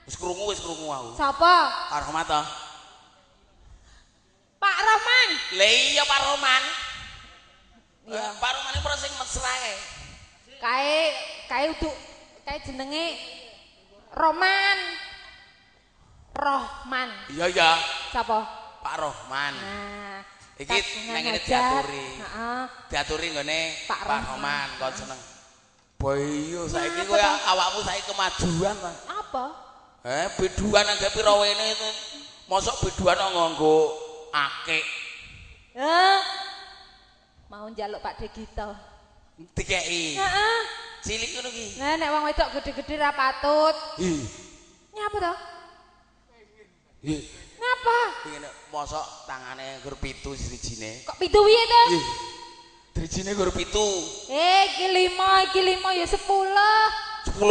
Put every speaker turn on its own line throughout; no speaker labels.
Wis krungu aku.
Sapa?
Pak Rohman to.
Pak Roman.
Lah iya Pak Rohman.
Iya.
Pak Rohman iki sing mesra e.
Kae uduk kae jenenge Roman. Rohman.
Iya.
Sapa?
Pak Rohman.
Nah,
iki nang ngene diaturi.
Heeh.
Diaturi nggone
Pak
Rohman kon seneng. Boyo saiki kowe awakmu saiki kemajuan ta.
Apa?
Biduan angge pira wene itu. Mosok biduan nganggo akik.
Mau njaluk Pak Degito.
Dikeki.
Heeh.
Cilik ngono ki.
Nah, nek wong wedok gede-gede ra patut. Nyapa to? Ngapa?
Ngene mosok tangane nggur 7 sijine.
Kok 7 piye to?
Drijine nggur 7.
Iki 5 ya 10.
10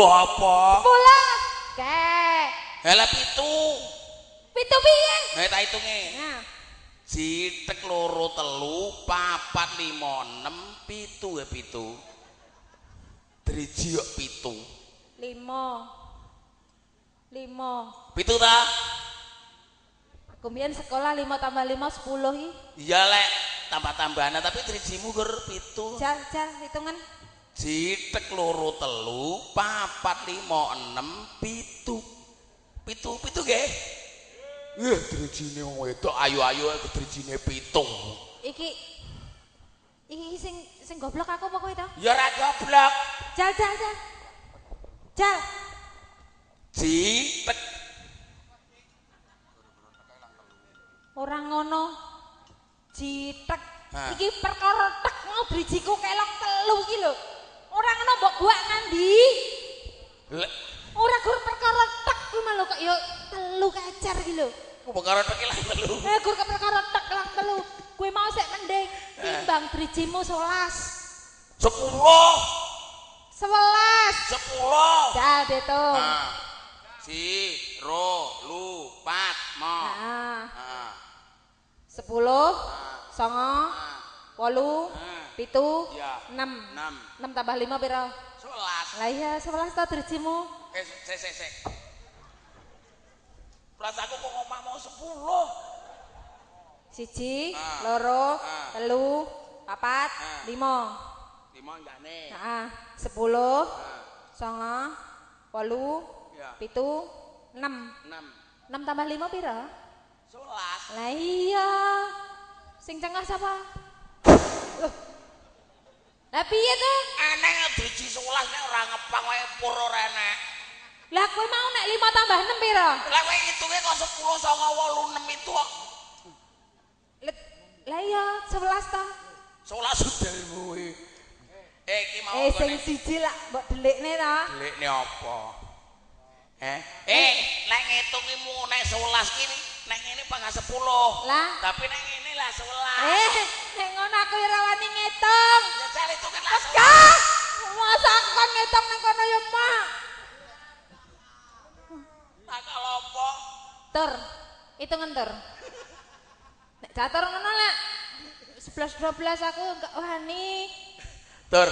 apa?
10. Kek.
Lah 7.
7 piye?
Nek tak hitunge.
Nah.
Jitek 2 3 4 5 6 7 7. Driji kok 7.
5.
7 ta?
Aku mbiyen sekolah 5 tambah 5 10 iki.
Iya lek tambah-tambahan tapi drijimu nggur 7.
Jal hitungan.
Jitek 2 3 4 5 6 7. 7 nggih. Drijine wong wedok ayu-ayu drijine 7.
Iki sing goblok aku apa kowe to?
Ya ora goblok.
Jal.
Jitek
Ora ngono. Jitek.
Hah.
Iki perkara tek mau drijiku kelok 3 iki lho. Ora ngono mbok buak ngandi. Ora gur perkara tek kuwi malah kok ya 3 kecer iki lho.
perkara tek lang 3.
Gur perkara tek lang 3. Kuwi mau sik mending timbang drijimu 11.
10.
11. Jal ditung.
Si, ro, lu, pat, mo.
Heeh. 10 9 8 7 6 6 tambah 5 piro?
11.
Lah iya 11 to drijimu.
Sik. Pras aku kok ngomah mau 10.
1 loro 3 4 5
5 enggakne.
Heeh. 10 9 8 7 6 6 tambah 5 piro?
11.
Lah iya. Sing cengah sapa? Loh. Lah piye to?
Eneng driji 11 nek ora ngepang wae pur ora enek.
Lah kowe mau nek 5 tambah 6 piro?
Lah kowe ngitunge kok 10 9 8 6 itu kok.
Lah iya 11 to.
11 sudah kowe. Iki mau
Sing siji lak mbok delikne to.
delikne apa? Nek ngitungimu nek 11 ki nek ngene pangga 10.
Lah.
Tapi nek ngene lah 11.
Nek ngono aku ya ora wani ngitung.
Ya cari itu kan lah.
Kak, masa aku kan ngitung nang kono ya, Mak.
Nah kalau apa?
Tur. Hitungan tur. Nek catur ngono lek 11 12 aku enggak wani.
Tur,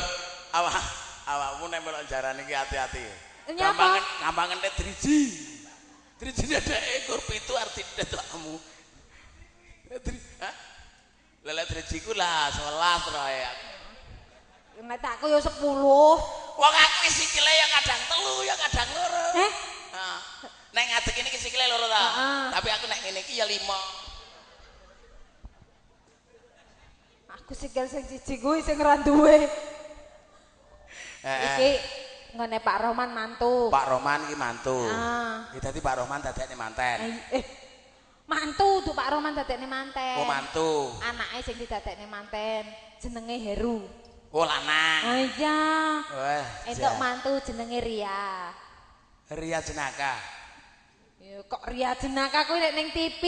awakmu nek melok jaran iki hati-hati. Gampangan nek driji. Drijine dhek ekor 7 artine kamu. Lele drijiku lah 11 roe aku.
Nek takku ya 10.
Wong aku sikile ya kadang 3 ya kadang 2. Nek ngadeg ini sikile 2 ta. Tapi aku nek ngene iki ya 5.
Aku sikil sing siji kuwi sing ora duwe. Iki ngene Pak Roman mantu.
Pak Roman iki mantu.
Iki
dadi Pak Roman dadekne manten.
Mantu tuh Pak Roman dadekne manten.
Oh mantu.
Anake sing didadekne manten jenenge Heru.
Oh lanang.
Iya.
Wah.
Entuk mantu jenenge Ria.
Ria Jenaka.
Ya kok Ria Jenaka kuwi nek ning TV.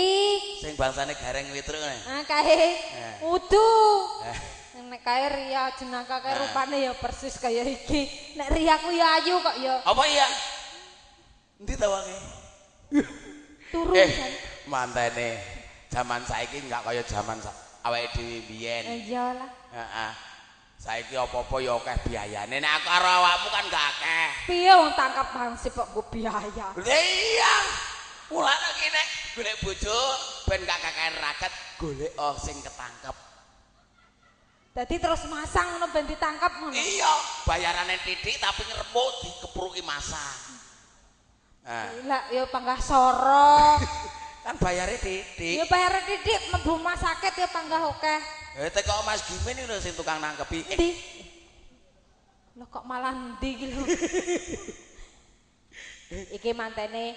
Sing bangsane gareng witruk ngene.
Kae. Udu. Nek kae Ria Jenaka kae rupane ya persis kaya iki. Nek Ria ku ya ayu kok ya.
Apa iya? Endi ta wange?
Turu
mantene zaman saiki enggak kaya zaman awake dhewe biyen.
Iyalah.
Heeh. Saiki apa-apa ya akeh biayane. Nek aku karo awakmu kan gak akeh.
Piye wong tangkap hansip kok nggo biaya.
Lha iya. Mulane iki nek golek bojo ben gak kakean raket, golek sing ketangkep.
Dadi terus masang ngono ben ditangkap ngono.
Iya, bayarane titik tapi ngremuk dikepruki masang. Nah,
gila ya panggah soro.
kan bayare titik.
Ya bayar titik mlebu rumah sakit ya panggah akeh.
Teko Mas Gimin lho sing tukang nangkepi.
Endi? Lho kok malah endi iki lho. Iki mantene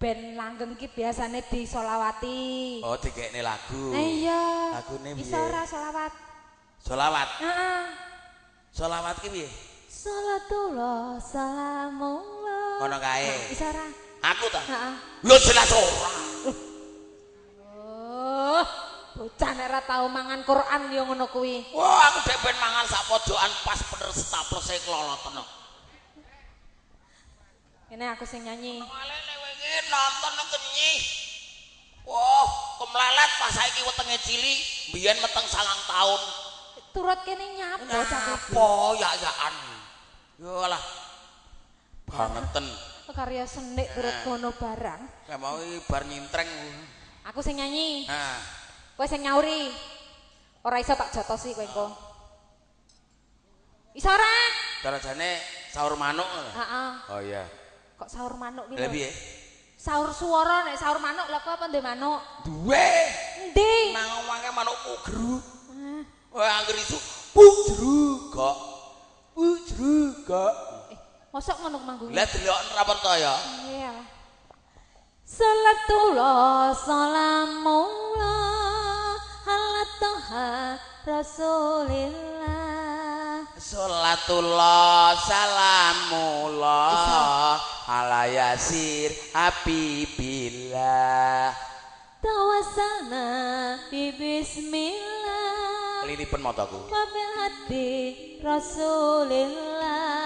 ben langgeng ki biasane disolawati.
Oh, dikekne lagu.
Iya.
Lagune piye?
Bisa ora solawat?
Solawat.
Heeh.
Solawat ki piye?
Salatullah salamullah.
Ngono kae.
Bisa ora?
Aku ta?
Heeh.
Lho jelas ora.
Oh, bocah nek ora tau mangan Quran ya ngono kuwi.
Wah, aku dhek ben mangan sak pojokan pas bener staplese kloloten.
Ini aku sing nyanyi.
Malene wingi nonton kenyih. Wah, kemlelet pas saiki wetenge cilik, biyen meteng 9 taun.
Turut kene nyapa cah
Apa ya-yaan. Yo lah. Bangeten.
karya senik turut kono barang.
Kayak mau bar nyintreng.
Aku sing nyanyi.
Nah.
Kowe sing nyauri. Ora iso tak jotosi kowe engko. Iso ora?
Darajane sahur manuk.
Heeh.
Oh iya.
Kok sahur manuk iki?
Lah piye?
Sahur swara nek sahur manuk lha kowe apa ndek manuk?
Duwe.
Endi?
Nang omahke manukku gru. Wah, anggere isu pujru kok. Pujru kok.
Mosok ngono manggung.
Lah delok ora percaya.
Iya. Salatullah salamullah ala toha rasulillah.
Salatullah salamullah ala yasir habibillah.
Tawassalna bi bismillah.
Liripun mataku.
Wabil hati rasulillah.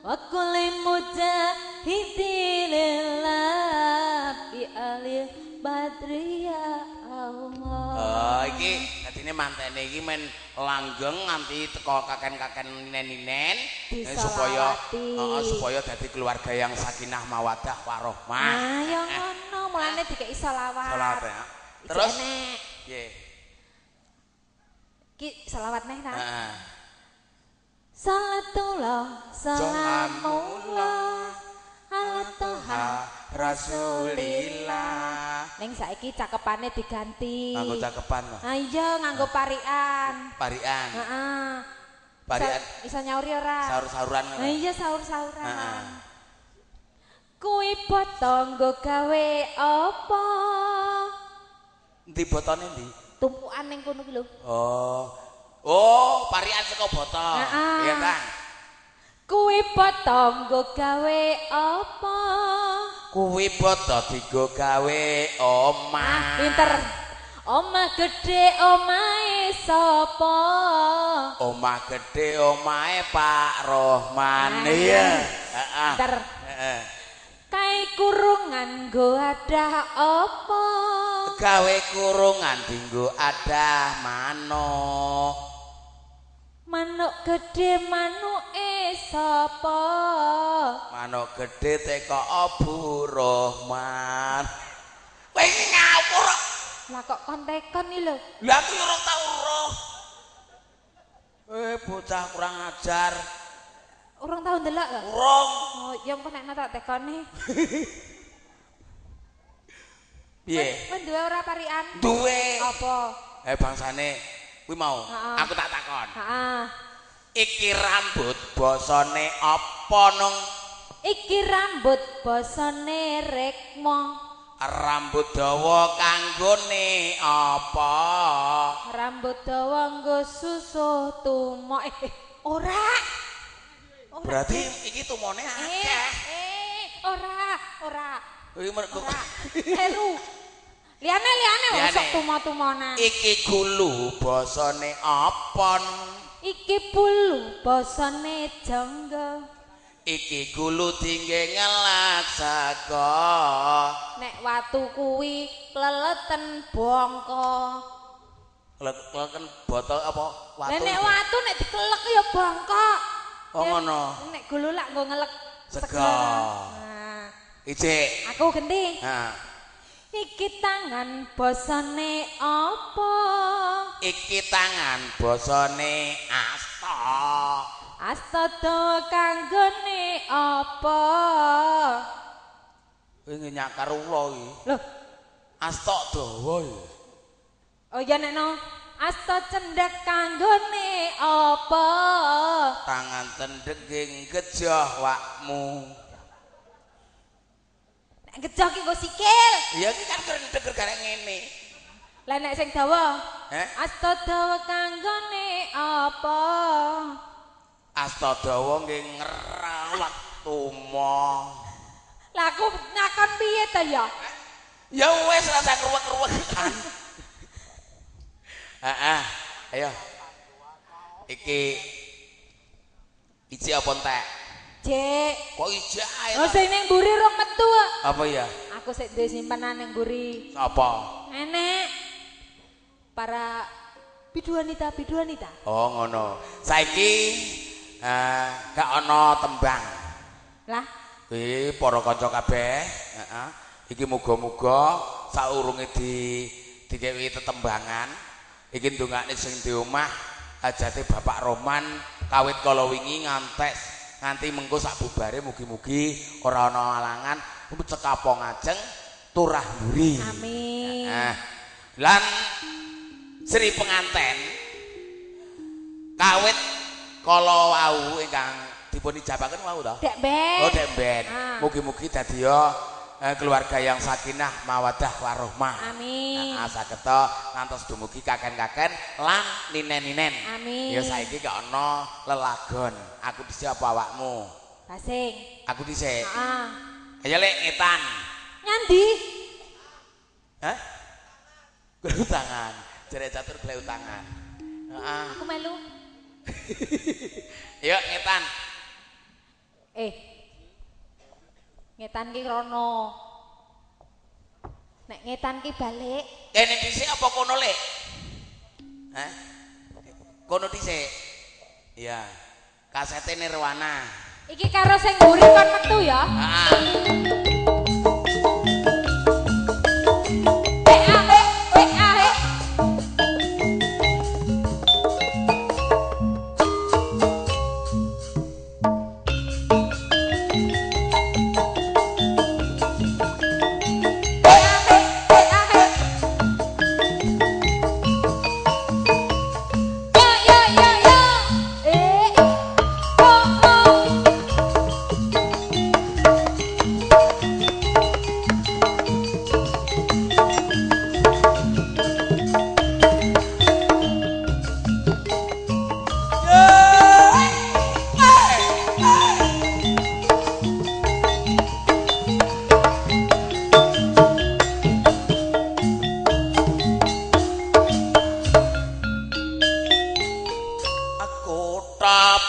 Wa kulli mujahidilillah bi alil badri ya Allah.
Oh, iki dadine mantene iki men langgeng nganti teko kaken-kaken ninen-ninen supaya supaya dadi keluarga yang sakinah mawaddah warahmah.
Ah, ya ngono, mulane dikeki selawat.
Selawat ya. Terus piye?
Ki selawat neh ta?
Heeh.
Salatullah salamullah ala toha
Rasulillah.
Ning saiki cakepane diganti.
Nganggo cakepan.
Ah iya nganggo parian.
Parian.
Heeh.
Parian.
Bisa nyauri ora?
Sahur-sahuran.
Ah iya sahur-sahuran.
Heeh.
Kuwi potonggo gawe apa?
Endi botone endi?
Tumpukan ning kono ki lho.
Oh. Oh, parian saka botol. Iya, Kang.
Kuwi potonggo gawe apa?
Kuwi botol digo gawe omah.
Pinter. Omah gedhe omahe sapa?
Omah gedhe omahe Pak Rohman. Iya. Heeh.
Pinter.
Heeh.
Kae kurungan nggo adah apa?
Gawe kurungan dinggo adah manuk.
Manuk gedhe manuke sapa?
Manuk gedhe teko Abu Rohman. Kowe ngawur.
Lah kok kontekon iki lho.
Lah aku ora tau roh. Bocah kurang ajar.
Urung tau ndelok lho.
Urung.
Oh, ya engko nek tak tekoni.
Piye?
Kowe duwe ora parian?
Duwe.
Apa?
Bangsane kuwi mau. Aku tak takon.
Heeh.
Iki rambut basane apa nong?
Iki rambut basane rekmo.
Rambut dawa kanggone apa?
Rambut dawa nggo susuh tumok. Ora.
Berarti iki tumone akeh.
Ora.
Iki mergo
Eru. Liane sok tumo-tumonan.
iki gulu basane apa?
Iki bulu basane jangga.
Iki gulu dingge ngelaksaka.
Nek watu kuwi kleleten bongko.
Kleken botol apa watu.
Nek watu nek dikelek ya bangkok.
Oh ngono.
Nek gululak nggo ngelek
sego.
Nah,
Ijik.
aku genti.
Nah.
Iki tangan bosone apa?
Iki tangan bosone asta.
Asta dawa kanggone apa?
Kowe nyakar ula iki.
Lho,
Asta dawa iki.
oh ya nekno. Asta cendhek kanggone apa?
Tangan cendhek ing gejoh wakmu.
Nek gejoh ki nggo sikil.
Iya iki kan cendhek gara ngene.
Lah nek sing dawa?
Asta
dawa kanggone apa?
Asta dawa nggih ngerawat tumo.
Lah aku ngakon piye ta ya?
Ya wis rasa kruwek-kruwekan. Ayo. Iki apa entek?
Jek.
Kok ijak ae?
Oh sing ning mburi rong metu.
Apa ya?
Aku sik duwe simpenan ning mburi.
Apa?
Enek. Para biduanita.
Oh ngono. Saiki gak ana tembang.
Lah,
Kuwi para kanca kabeh, iki muga-muga saurunge dikewi tetembangan, iki ndongakne sing di omah hajate Bapak Roman kawit kala wingi nganti mengko sak bubare mugi-mugi ora ana alangan cekapong ajeng turah mburi.
amin.
Lan Sri penganten kawit kala wau ingkang dipun ijabaken wau to?
Dek Ben.
Oh, Dek Ben. Mugi-mugi dadi keluarga yang sakinah mawaddah warahmah.
Amin.
Sageta ngantos dumugi kaken-kaken lan ninen-ninen.
Amin.
Ya saiki gak ana lelagon. Aku dhisik apa awakmu?
Basing.
Aku dhisik.
Heeh.
Ayo lek ngetan.
Nyandi?
Hah? Gelu tangan. Jere catur gelu tangan. Heeh.
Aku melu.
Yuk ngetan.
Ngetan ki rono. Nek ngetan ki balik.
Kene dhisik apa kono lek? Hah? Kono dhisik. Iya. Kasete Nirwana.
Iki karo sing mburi kon metu ya.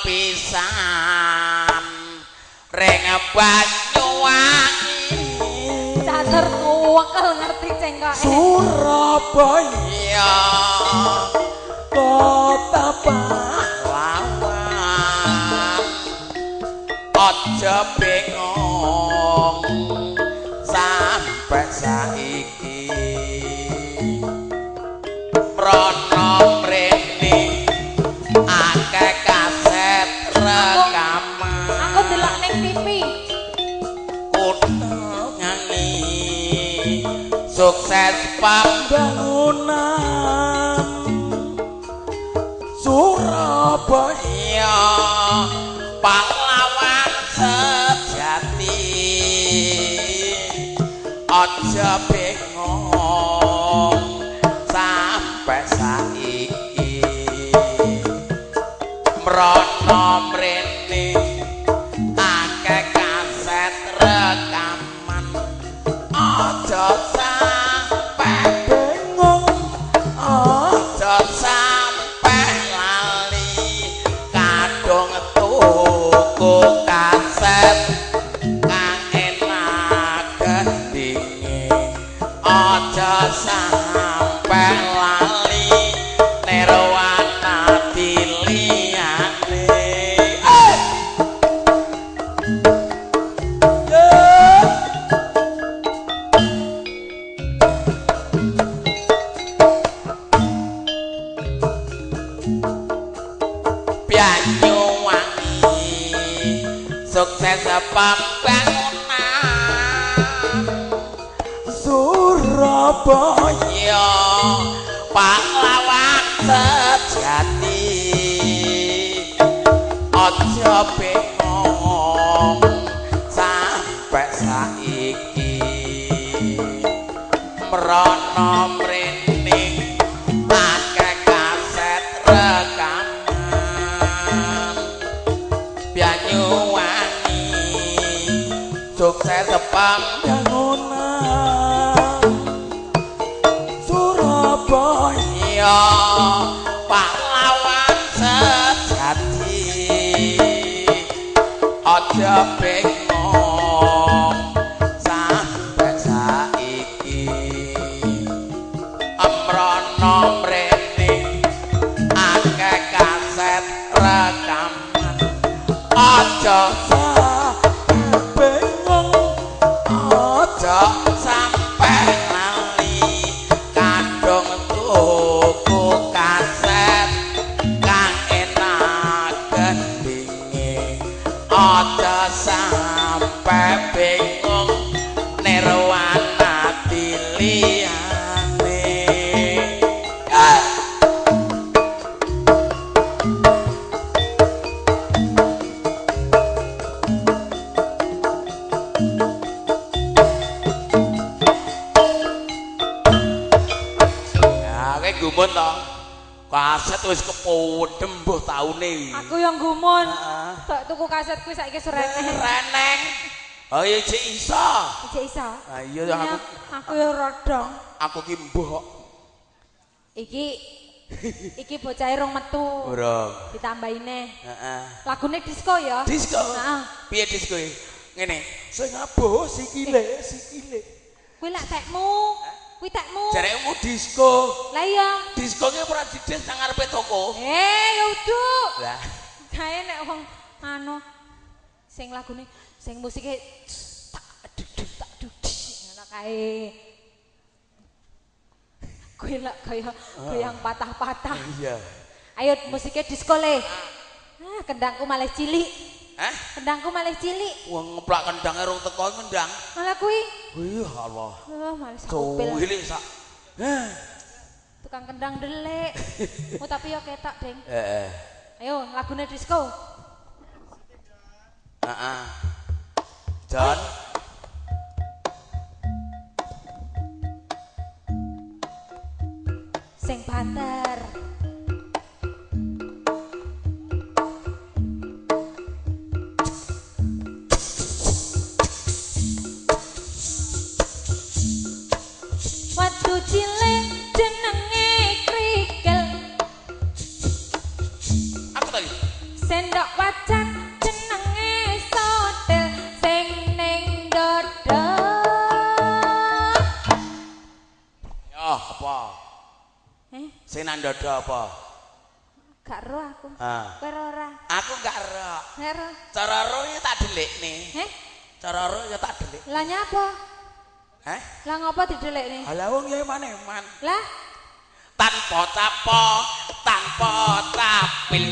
pisan reng Banyuwangi
catur kuwekel ngerti cengkoke
Surabaya kota pahlawan aja bengong sampai saiki mrono mrene akeh kaset rekaman
aku delok ning TV
nyanyi sukses pembangunan Surabaya pahlawan sejati aja bengong sampai saiki mrono mrene akeh kaset rekaman aja sampe bengong aja sampe lali kadung tuku kaset kang enak gendinge aja sampe lali pembangunan Surabaya pahlawan sejati aja bengong sampai saiki merana mrene akeh kaset rekaman Banyuwangi sukses pembangunan Surabaya pahlawan sejati aja bengong sampai saiki amrana mrene akeh kaset rekaman aja bengong aja sampai lali kadung tuku kaset kang enak gendinge aja sampai bengong nirwana pilihane gumun to. Kaset wis kepodhem mbuh taune.
Aku yang gumun. Tok tuku kaset kuwi saiki reneng.
Reneng. Oh iya cek iso.
Cek iso.
Ah iya aku.
Aku ya rodong.
Aku ki mbuh kok.
Iki bocahe rong metu.
Ora.
Ditambahi neh.
Heeh.
Lagune disco ya.
Disco.
Heeh.
Piye disco e? Ngene. Sing aboh sikile.
Kuwi lak tekmu. Kuwi tekmu.
Jaremu disco.
Lah iya.
Disco ki ora didis nang ngarepe toko.
Ya uduk.
Lah.
Kae nek wong anu sing lagune sing musike tak ngono kae. Kuwi lak kaya goyang patah-patah.
Iya.
Ayo musiknya disco le. Kendangku malah cilik.
Hah?
Kendangku malah cilik.
Wong ngeplak kendang rung teko kendang.
Malah kuwi.
Wih Allah.
Malah sakupil.
Cilik sak.
Tukang kendang delik. Oh tapi yo ketok, Ding.
Heeh.
Ayo lagune disco.
Heeh. Jon.
Sing banter. Waktu cilik jenenge krikil.
Aku tadi.
Sendok wajan jenenge sotil sing ning dodo.
Ya apa? Sing nang dodo apa?
Gak ro aku. Kowe ora.
Aku gak ero.
Ero.
Cara ero ya tak delikne. Cara ero ya tak delik.
Lah nyapa? Lah ngopo didelikne?
Lah wong ya maneman.
Lah
tanpa tapo, tanpa tapil.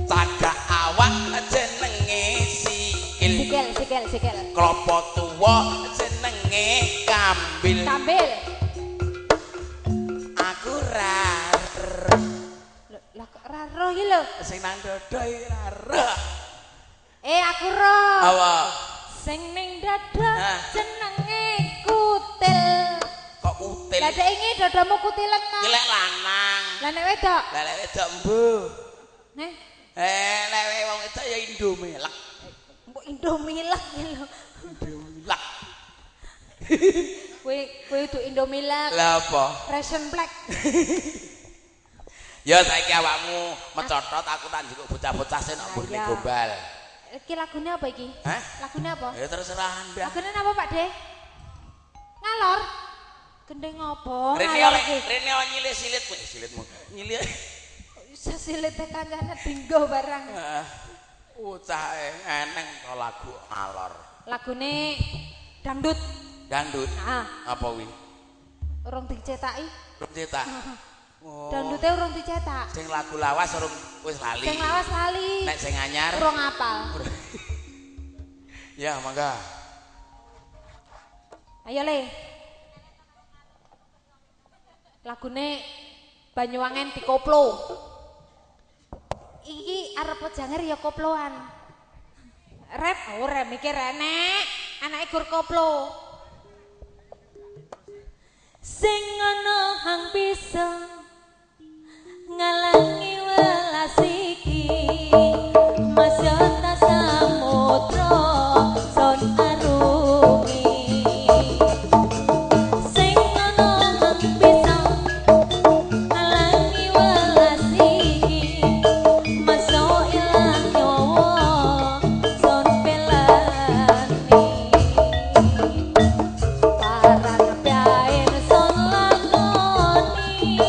Tagak awak jenenge sikil.
Sikil.
Klopo tuwa jenenge kambil.
Kambil.
Aku rar.
Lah kok ora ro iki lho.
Sing nang dodo iki rar.
Aku ro.
Apa?
Sing ning dodo jenenge kutil.
Kok kutil?
Lah dek iki dodomu kutilen.
Jelek lanang.
Lah nek wedok?
Lah nek wedok mbuh.
Nek
wong wedok ya Indomilek.
Mbok Indomilek iki lho.
Indomilek.
Kowe itu Indomilek.
Lah apa?
Ration Black.
Ya saiki awakmu mecotot aku tak njukuk bocah-bocah sing nak mburine gombal.
Iki lagune apa iki? Lagune apa?
Ya terserah Anda.
Lagune apa Pak De? Ngalor. Gendeng apa?
Rene nyilih-silitmu, silitmu. Nyilih.
Bisa silite kancane dinggo barang.
Ucah eneng to lagu ngalor.
Lagune dangdut.
Dangdut. Apa kuwi?
Urung dicetaki.
Urung cetak.
Dangdute urung dicetak.
Sing lagu lawas urung wis lali.
Sing lawas lali.
Nek sing anyar
urung apal.
Ya, mangga.
Ayo Le. Lagune Banyuwangen dikoplo. Iki arep janger ya koploan. Rep, rep mikir enek, anake gur koplo. Sing ana hang bisa ngalangi welas iki. Masyata samudra son arungi. Sing ana hang bisa ngalangi welas iki. Masuk ilang nyawa son pelani. Parang piain son lakoni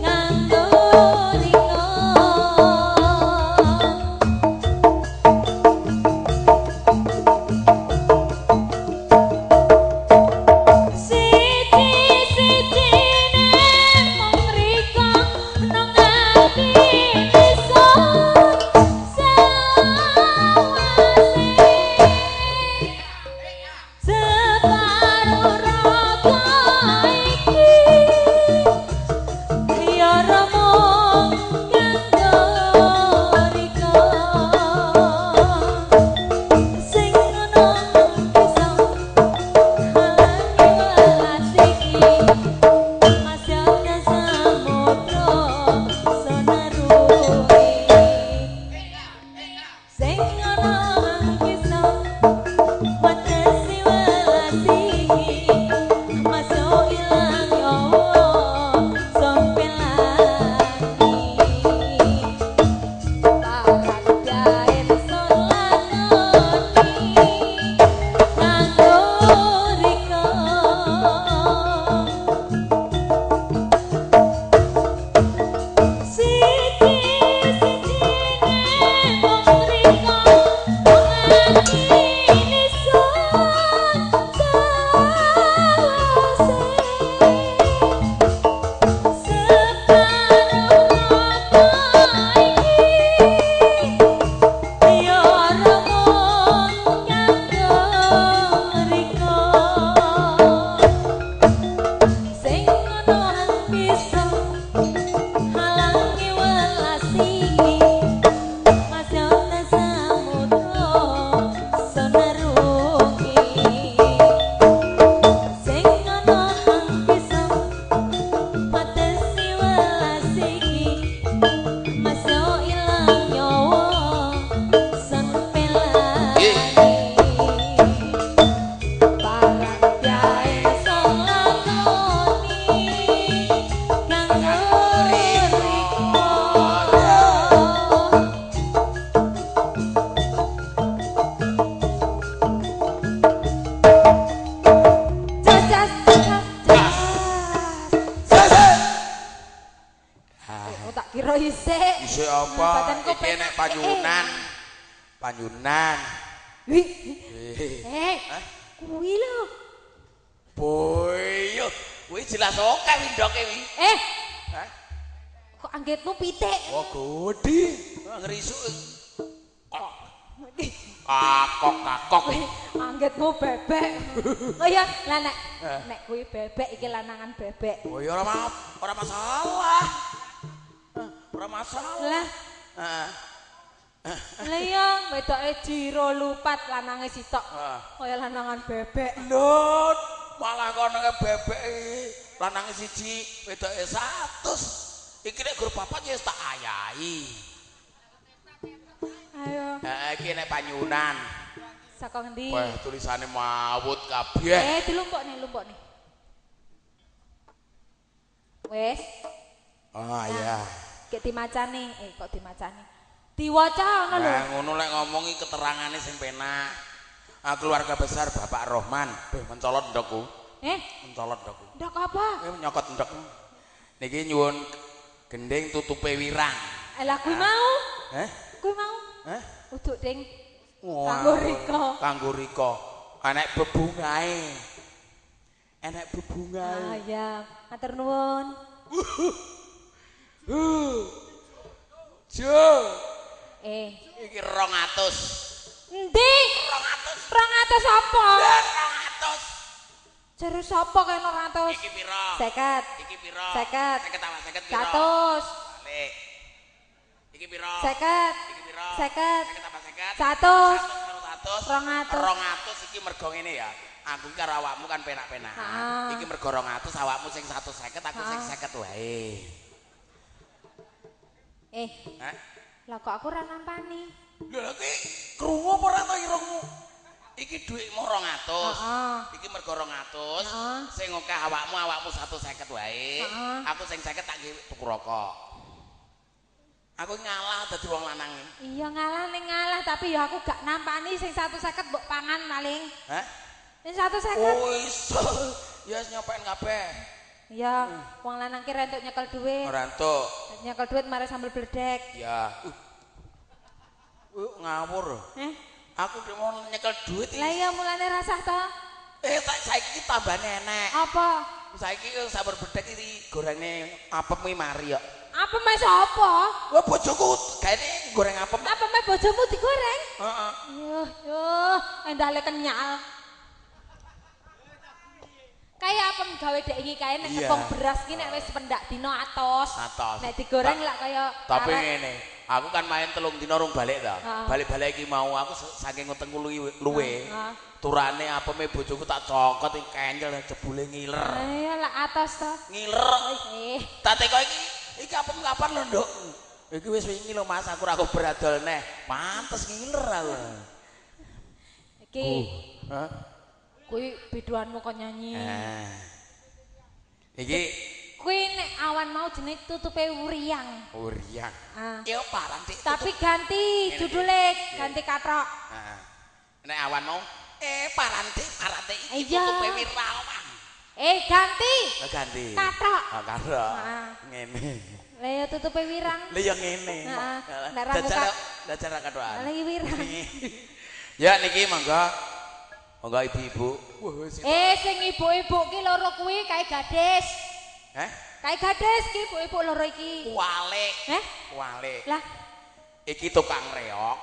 nganggo riko. Siji-sijine mung riko nang ati iso sawase. Separuh raga iki ya remung nganggo riko. Sing ana bisa halangi welas iki. Masyata samudra sonarungi. Sing ana bisa watesi welas iki. Masuk ilang nyawa son pelani. Parang piain son lakoni nganggo riko. Siji-sijine mung riko nang ati iso sawase. Separuh raga iki ya remung nganggo riko. Sing ana hang bisa halangi welas iki. Masyata samudra sonarungi. Sing ana hang bisa watesi welas iki. Masuk ilang nyawa son pelani. Parang piain son lakoni nganggo riko. Jajas, jajas, jajas. Oh, tak kira isik.
Isih apa?
Badanku
Iki nek Panyunan. Panyunan.
Wih,
Eh,
kuwi lho.
boyo. Kuwi jelas oke windoke wi. Hah?
Kok anggitmu pitik?
Wah, gede. Ngrisuk. Kakok.
Anggitmu bebek. Oh iya, lah nek kuwi bebek iki lanangan bebek.
Oh ya ora masalah. Ora masalah.
Lah,
Heeh.
lah iya wedoke jiro lupat lanange sitok.
Heeh.
Kaya lanangan bebek.
Lho, malah kono bebek lanange siji, wedoke 100. Iki nek gur papat ya wis tak ayahi.
Ayo,
Iki nek Panyunan.
saka ngendi?
Wah, tulisane mawut kabeh.
Dilumpukne. Wes,
Oh iya.
kek dimacani. Kok dimacani? Diwaca ngono lho.
Nah, ngono lek ngomongi keterangane sing penak. Keluarga besar Bapak Rohman, mencolot ndokku. Mencolot ndokku.
Ndok apa?
Nyokot ndok. Niki nyuwun gending tutupe wirang.
Lah kuwi mau?
Heh?
Kuwi mau?
Heh?
Uduk ding
Wah, Kanggo Rika. Enek bebungae.
Ah ya, matur nuwun.
Jo.
Eh,
Iki 200.
Endi? 200. 200 apa?
200.
Jare sapa kene 200?
Iki pira?
50.
Iki pira?
50.
50 tambah 50 pira?
100.
Balik. Iki pira?
50.
Iki pira?
50.
50 tambah 50.
100.
200 iki mergo ngene ya. Aku iki karo awakmu kan penak-penak. Iki mergo 200 awakmu sing 150 aku sing 50 wae.
Hah? Lah kok aku ora nampani?
Lha iki krungu apa ora to irungmu? Iki dhuwitmu 200. Iki mergo 200. Sing akeh awakmu 150 wae. Aku sing 50 tak tuku rokok. Aku ngalah dadi wong lanang.
Iya ngalah ning ngalah tapi ya aku gak nampani sing 150 mbok pangan maling.
Hah?
Sing 150.
Oh iso. Ya wis nyopen kabeh.
Iya, wong lanang ki rentuk nyekel dhuwit.
Ora entuk.
Nyekel dhuwit mari sambel bledek.
Ya. Ngawur. Aku dhek mau nyekel dhuwit iki.
Lah iya mulane rasah to.
Saiki tambane enek.
Apa?
Saiki sambel bledek iki gorenge apem iki mari kok.
Apem mas apa?
Wah bojoku gaene goreng apem.
Apem bojomu digoreng?
Heeh.
Yo, endale kenyal. Kayak apem gawe dek iki kae nek tepung beras ki nek wis pendak dina atos. Nek digoreng lak kaya
tapi ngene, aku kan main 3 dina rung balik ta. Balik-balik iki mau aku saking nguteng luwe. Turane apeme bojoku tak cokot iki kencel jebule ngiler.
Iya lak atos to.
Ngiler. Tak teko iki apem kapan lho, Nduk? Iki wis wingi lho Mas, aku ora beradol neh. Pantes ngiler aku.
Iki. Kuwi biduanmu kok nyanyi.
Iki
kuwi nek awan mau jenenge tutupe Wuriang.
Wuriang. Yo paranti.
Tapi ganti judule, ganti katrok.
Nek awan mau paranti iki tutupe Wirawan.
Ganti.
Ganti.
Katrok.
Katrok. Ngene.
Lah ya tutupe wirang.
Lah ya ngene. Dajar kathokan.
Lah wirang.
Ya niki monggo. Monggo ibu-ibu.
Sing ibu-ibu ki loro kuwi kae gadis. Kae gadis ki ibu-ibu loro iki.
Walik. Walik.
Lah
iki tukang reok.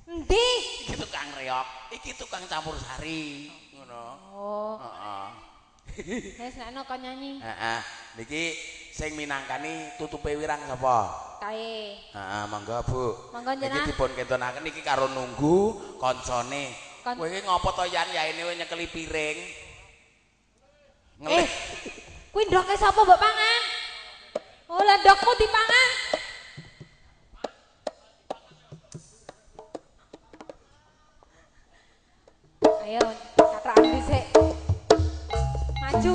Endi?
Iki tukang reok. Iki tukang campur sari. Ngono.
Oh. Wis nek kok nyanyi.
Niki sing minangkani tutupe wirang sapa?
Kae.
Monggo Bu.
Monggo njenengan.
Iki dipun kentonaken iki karo nunggu kancane. Kowe iki ngopo to Yan yaene nyekeli piring? Ngelih.
Kuwi ndoke sapa mbok pangan? Oh, lah ndokmu dipangan. Ayo, katrakan dhisik. Maju.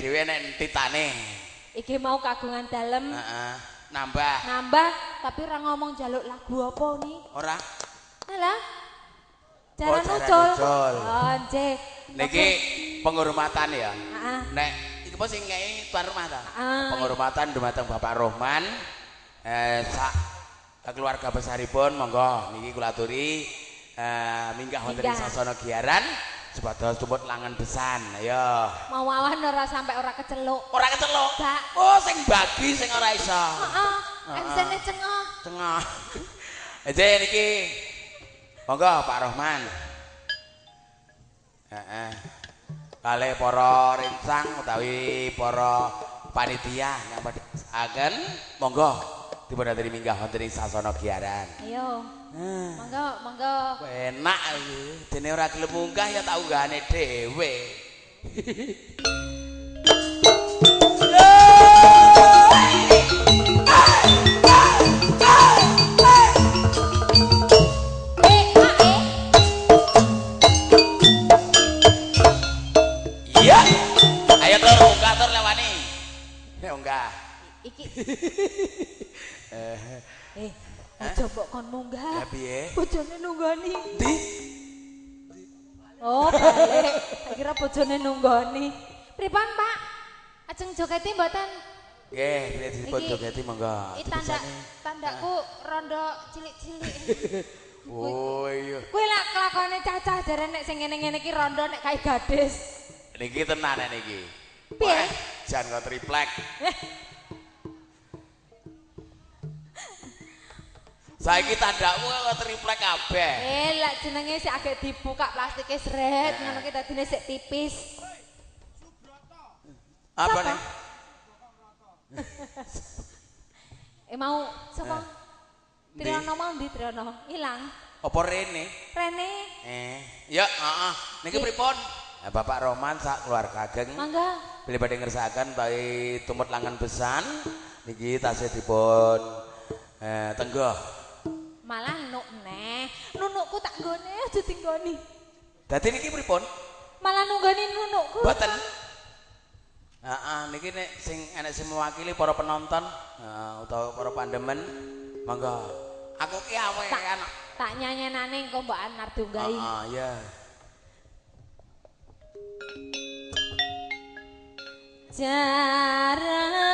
dhewe nek titane.
Iki mau kagungan dalem.
Heeh. Nambah.
Nambah tapi ora ngomong jaluk lagu apa nih?
Ora.
Alah.
Jaran
Jaran ucul.
ucul.
Oh, nggih.
Niki penghormatan ya.
Heeh.
Nek iki apa sing ngei tuan rumah ta?
Ah.
Penghormatan dumateng Bapak Rohman. Sak keluarga besaripun monggo niki kula aturi minggah wonten ing sasana giaran sepados tumput langan besan. Ayo.
Mau-awan ora sampai ora keceluk.
Ora keceluk.
Gak.
Oh sing bagi sing ora iso.
Heeh. Ensene cengah.
Cengah. Aja niki. Monggo Pak Rohman. Heeh. Kalih para rincang utawi para panitia yang padhaken monggo dipun aturi minggah wonten ing sasana giaran.
Ayo. Monggo, monggo.
Enak iki. Dene ora gelem munggah ya tak unggahane dhewe. Iya. Ayo tur munggah tur lewani. Munggah.
Iki. Aja mbok kon munggah.
Ya piye?
Bojone nunggoni.
Ndi?
Oh, balik. Tak kira bojone nunggoni. Pripun, Pak? Ajeng jogeti mboten?
Nggih, bilih dipun jogeti monggo.
Iki tandaku rondo cilik-cilik.
Oh iya.
Kuwi lak kelakone cacah jare nek sing ngene-ngene iki rondo nek kae gadis.
Niki tenan niki.
Piye?
Jan kok triplek. Saiki tandakmu kok triplek kabeh.
Lak jenenge sik agek dibuka plastike sret, ngono ki dadine sik tipis.
Apa nih?
Mau sapa? Triyono mau ndi Triyono? Ilang.
Apa rene?
Rene.
Ya, heeh. Niki pripun? Bapak Rohman sak keluarga ageng.
Mangga.
Bilih badhe ngersakaken bae tumut langan besan niki tasih dipun tenggoh.
Malah nuk neh. Nunukku tak nggone aja tinggoni.
Dadi niki pripun?
Malah nunggoni nunukku.
Mboten. Heeh, niki nek sing enek sing mewakili para penonton utawa para pandemen, monggo. Aku ki awekan.
Tak nyanyenane engko mbok anar dunggahi.
Heeh, ya.
Jaran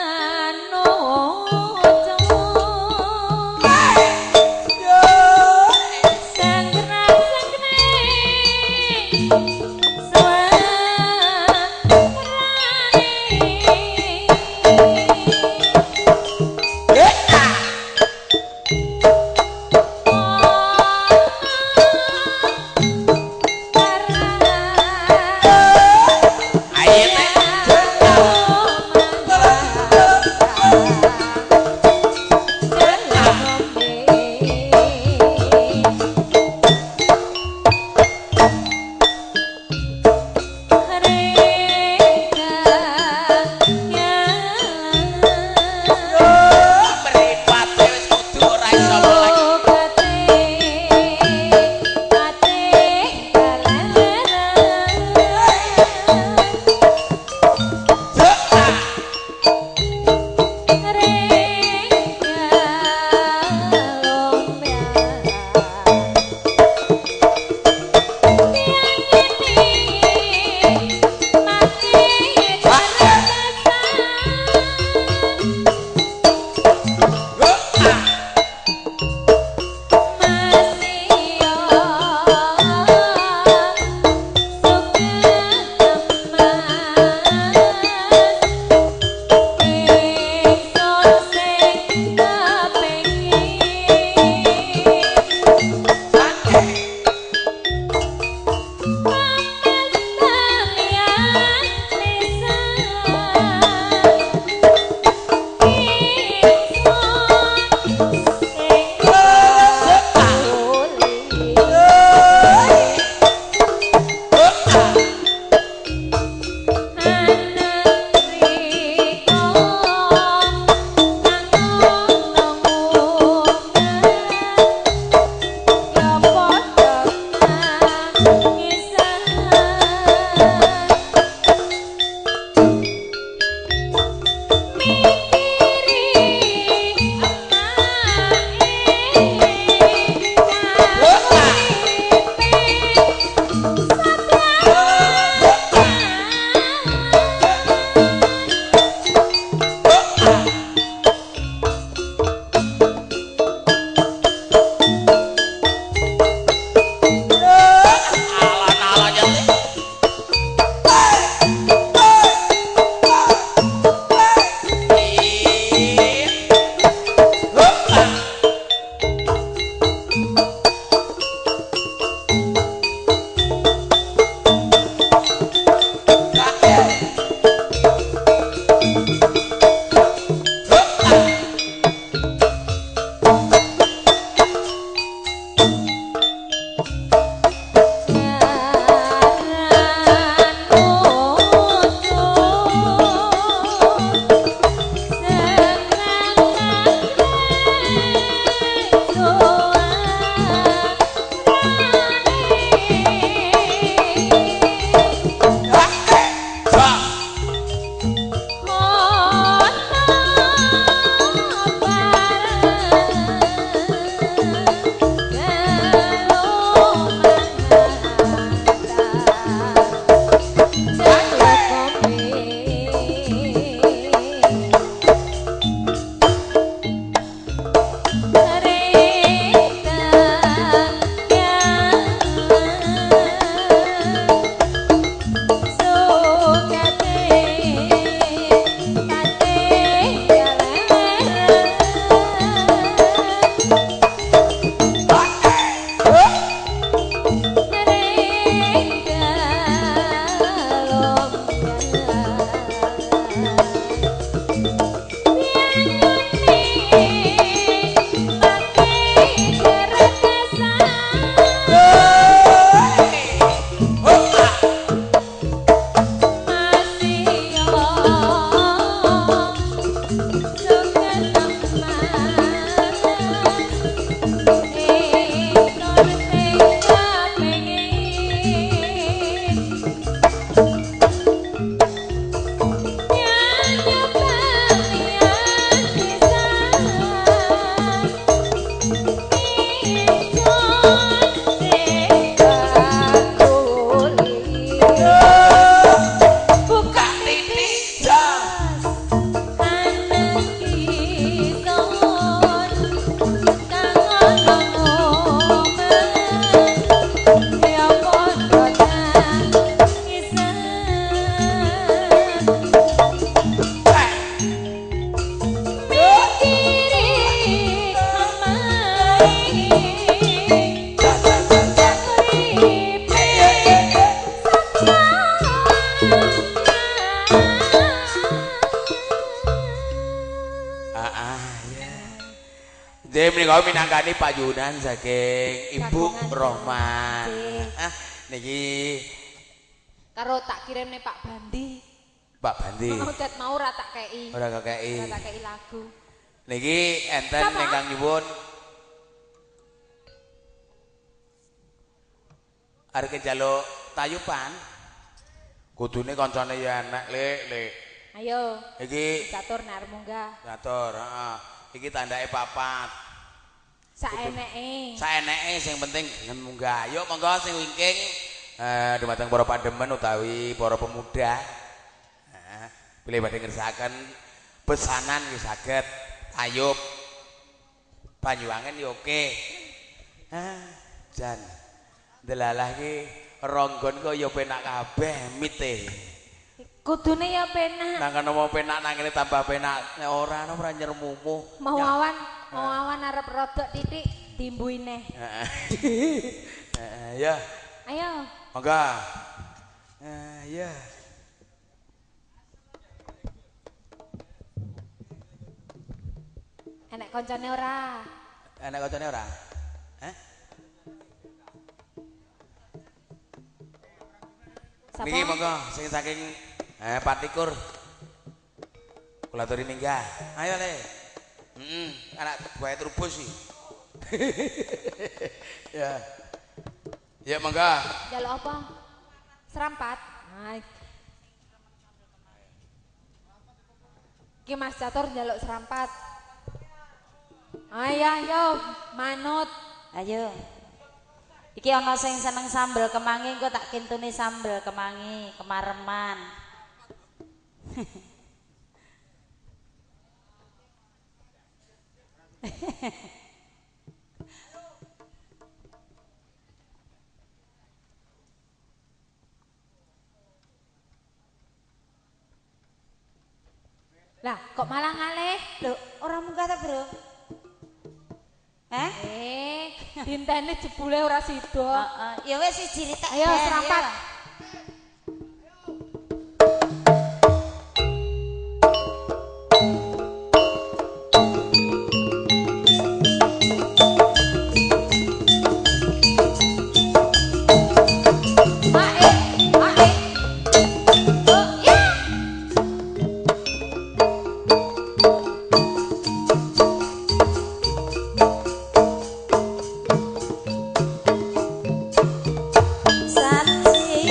Dene menika minangkani payunan saking Ibu Rohman. Ah, niki
karo tak kirimne Pak Bandi.
Pak Bandi.
Udet mau ora tak kei.
Ora kei.
Ora tak kei lagu.
Niki enten ingkang nyuwun arep njaluk tayupan. Kudune kancane ya enek, Lek.
Ayo.
Iki
catur nek arep munggah.
Catur, heeh. Iki tandake papat. Saeneke sing penting gelem munggah. Yuk monggo sing wingking dumateng para pandemen utawi para pemuda. Pilih badhe ngersakaken pesanan nggih saged. Ayub. Banyuwangen yo oke. Jan. Delalah iki ronggon kok ya penak kabeh mite.
Kudune ya penak.
Nang kene mau penak nang kene tambah penak. Nek ora ana ora nyermumu.
Mau awan arep rodok titik dimbuine.
Heeh. Ya.
Ayo.
Monggo. Ya.
Enek koncone ora?
Enek koncone ora? Niki monggo sing saking Patikur. Kula aturi minggah. Ayo Le. Anak buahe trubus iki. Ya. Ya monggo.
Njaluk apa? Serampat. Hai. Ki Mas Catur njaluk serampat. Ayo, manut.
Ayo. Iki ana sing seneng sambel kemangi engko tak kintune sambel kemangi, kemareman.
Lah, kok malah ngalih?
Lho, ora munggah ta, Bro?
Dintene jebule ora sida.
Heeh. Ya wis siji tak.
Ayo serampat.
Santi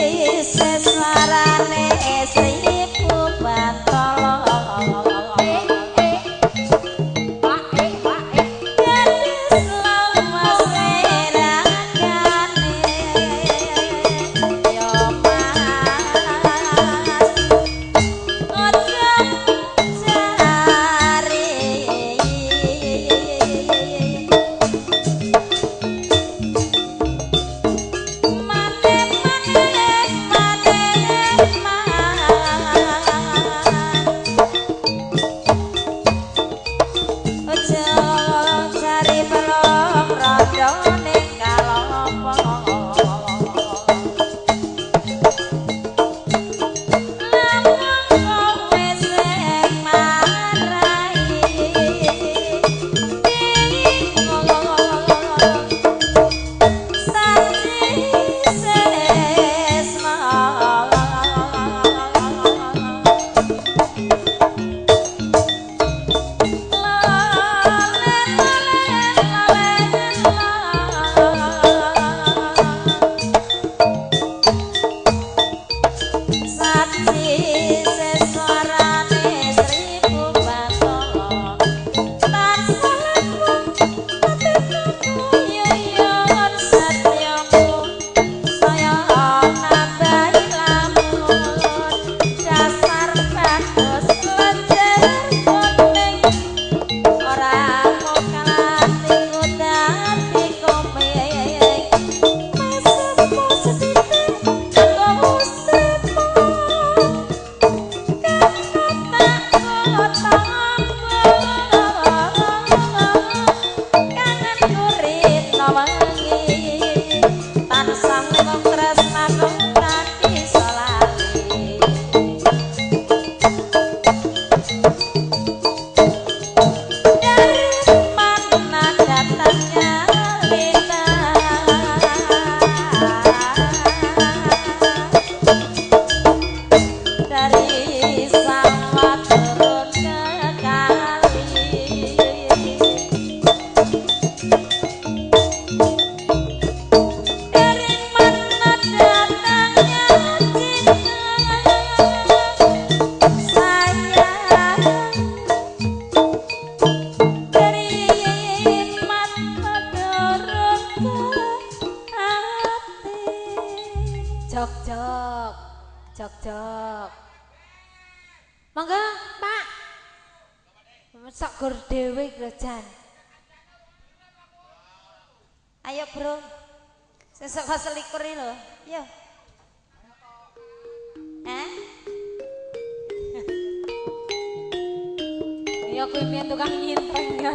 Jog-jog. Monggo, Pak. Sok gur dhewe lho, Jan.
Ayo, Bro. Sesuk selikur iki lho. Yo.
Ya kuwi piye tukang nyinteng ya.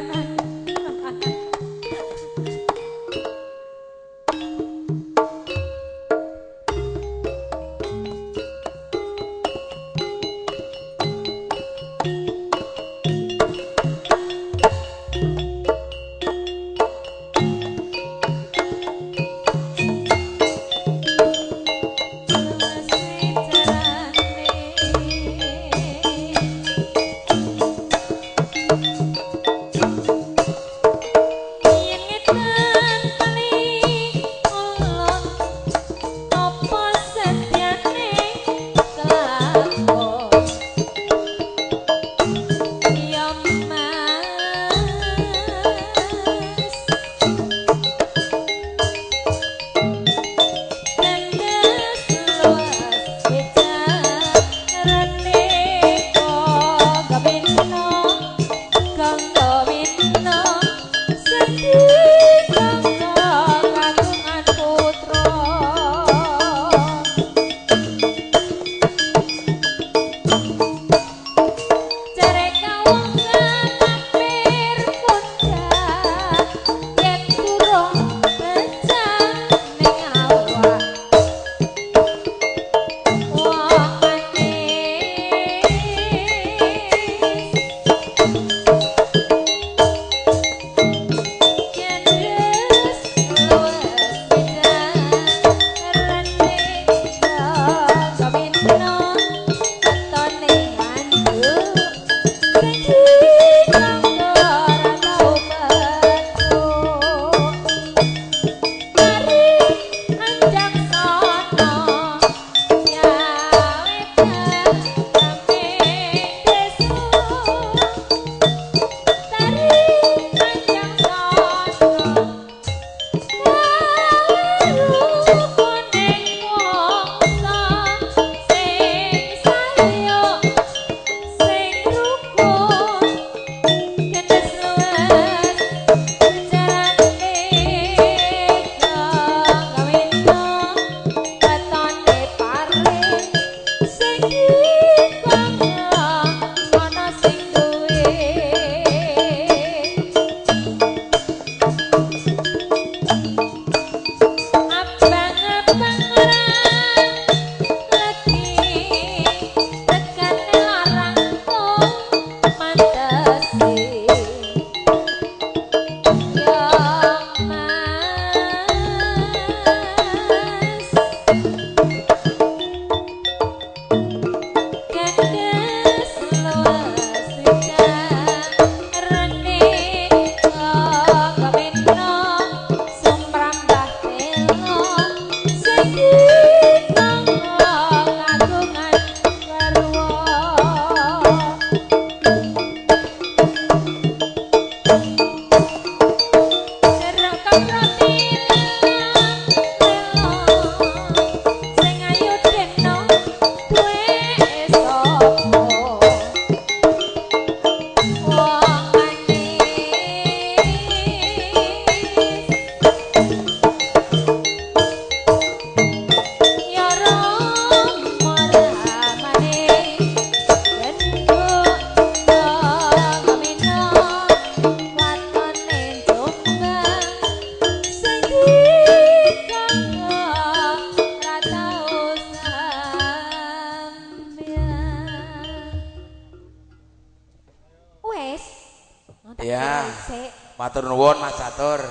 Matur nuwun Mas Catur.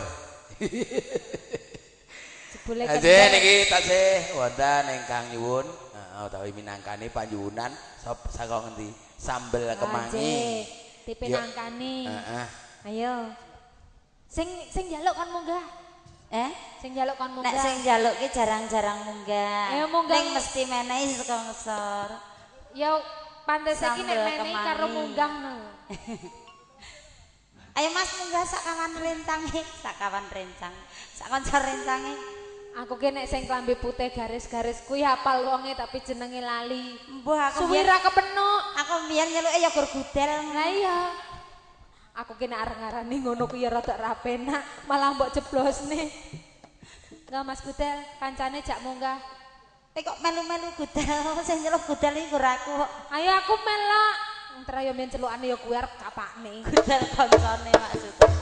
Jebule
Nggih niki tasih wonten ingkang nyuwun utawi minangkani panjuwunan saka ngendi? Sambel kemangi.
Dipinangkani.
Heeh.
Ayo. Sing njaluk kon munggah. Sing njaluk kon munggah.
Nek sing njaluk ki jarang-jarang munggah.
Ayo munggah.
Ning mesti menehi saka ngesor.
Ya pantes iki nek menehi karo munggah no.
Ayo Mas munggah sak kawan rencange, sak kawan rencang. Sak kanca rencange.
Aku ki nek sing klambi putih garis-garis kuwi hafal wonge tapi jenenge lali.
Mbah aku
Suwira kepenuk.
Aku mbiyen nyeluke ya gur gudel.
Lah iya. Aku ki nek areng-areni ngono kuwi ya rada ra penak, malah mbok jeblosne. Enggak Mas Gudel, kancane jak munggah.
Kok melu-melu gudel, sing nyeluk gudel iki gur aku kok.
Ayo aku melok. Entar yo men celukane yo kuwi arep kapakne.
Gudel kancane maksudku.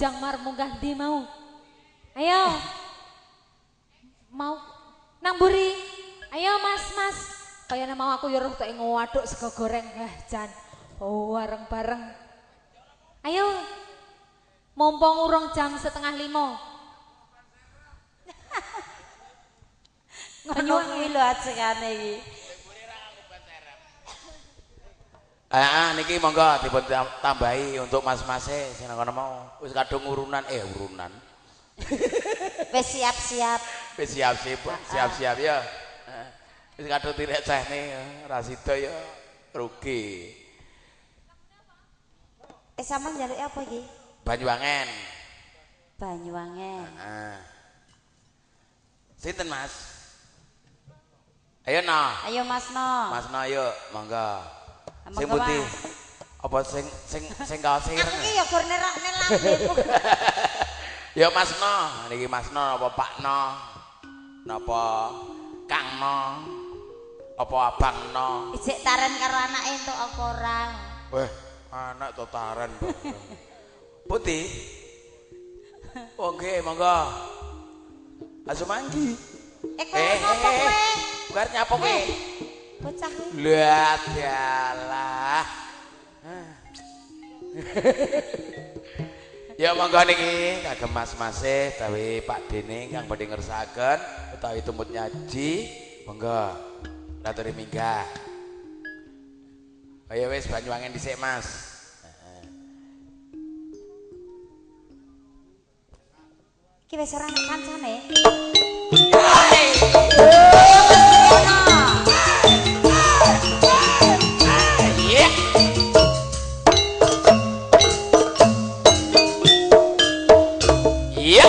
bujang mar munggah ndi mau. Ayo. Mau nang mburi. Ayo Mas. Kayane mau aku ya roh tek ngaduk sego goreng jan. Oh, bareng-bareng. Ayo. Mumpung urung jam 4:30.
Ngono kuwi lho ajengane iki.
Niki monggo dipun tambahi untuk mas-mase sing kono mau. Wis kadung urunan.
Wis siap-siap.
Wis siap-siap ya. Wis kadung tirek cehne ora sida ya rugi.
Sampeyan njaluk apa iki?
Banyuwangen.
Banyuwangen.
Heeh. Sinten Mas? Ayo no.
Ayo Mas no.
Mas no yuk, monggo. Sing
Monggo,
putih.
Mas.
Apa sing kaos ireng?
Aku iki ya gur nerakne lambemu.
Ya Mas no, niki Mas no apa Pak no? Napa Kang no? Apa Abang no?
Ijek taren karo anake entuk apa ora?
Weh, anak to taren. Putih. Oke, monggo. Asu manggi.
Ngopo kowe?
Bukan nyapa kowe?
Bocah iki.
Lihat yalah. Ya monggo niki kagem mas-mase utawi Pak Dene kang badhe ngersakaken utawi tumut nyaji, monggo aturi minggah. Ayo wis Banyuwangen dhisik Mas.
Iki wis ora nek kancane.
Iya.